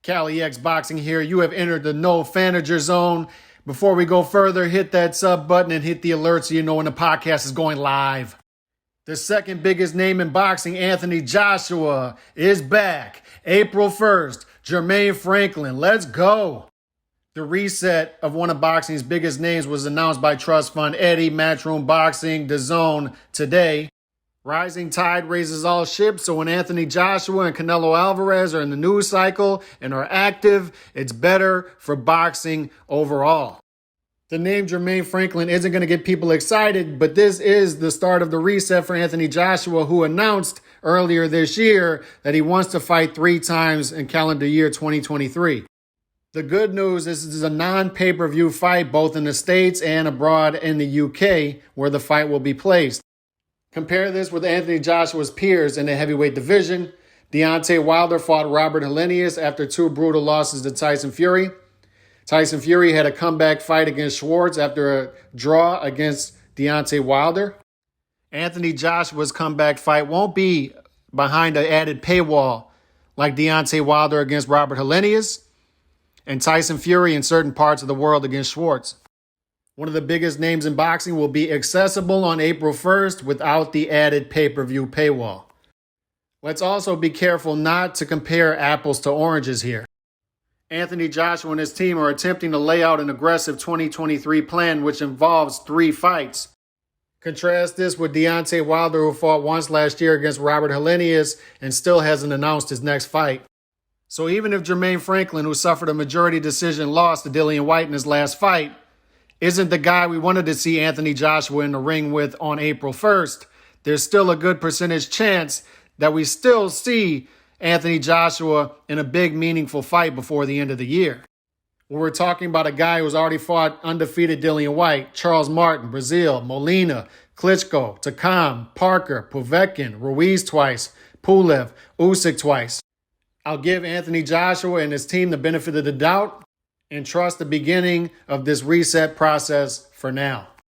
Cali X Boxing here. You have entered the No Fanager Zone. Before we go further, hit that sub button and hit the alert so you know when the podcast is going live. The second biggest name in boxing, Anthony Joshua, is back. April 1st, Jermain Franklin. Let's go. The reset of one of boxing's biggest names was announced by Trust Fund Eddie, Matchroom Boxing, DAZN today. Rising tide raises all ships, so when Anthony Joshua and Canelo Alvarez are in the news cycle and are active, it's better for boxing overall. The name Jermain Franklin isn't going to get people excited, but this is the start of the reset for Anthony Joshua, who announced earlier this year that he wants to fight 3 times in calendar year 2023. The good news is this is a non-pay-per-view fight both in the States and abroad in the UK, where the fight will be placed. Compare this with Anthony Joshua's peers in the heavyweight division. Deontay Wilder fought Robert Helenius after 2 brutal losses to Tyson Fury. Tyson Fury had a comeback fight against Schwartz after a draw against Deontay Wilder. Anthony Joshua's comeback fight won't be behind an added paywall like Deontay Wilder against Robert Helenius and Tyson Fury in certain parts of the world against Schwartz. One of the biggest names in boxing will be accessible on April 1st without the added pay-per-view paywall. Let's also be careful not to compare apples to oranges here. Anthony Joshua and his team are attempting to lay out an aggressive 2023 plan which involves 3 fights. Contrast this with Deontay Wilder, who fought once last year against Robert Helenius and still hasn't announced his next fight. So even if Jermain Franklin, who suffered a majority decision loss to Dillian Whyte in his last fight, isn't the guy we wanted to see Anthony Joshua in the ring with on April 1st, there's still a good percentage chance that we still see Anthony Joshua in a big, meaningful fight before the end of the year. We're talking about a guy who's already fought undefeated Dillian Whyte, Charles Martin, Brazil, Molina, Klitschko, Takam, Parker, Povetkin, Ruiz twice, Pulev, Usyk twice. I'll give Anthony Joshua and his team the benefit of the doubt and trust the beginning of this reset process for now.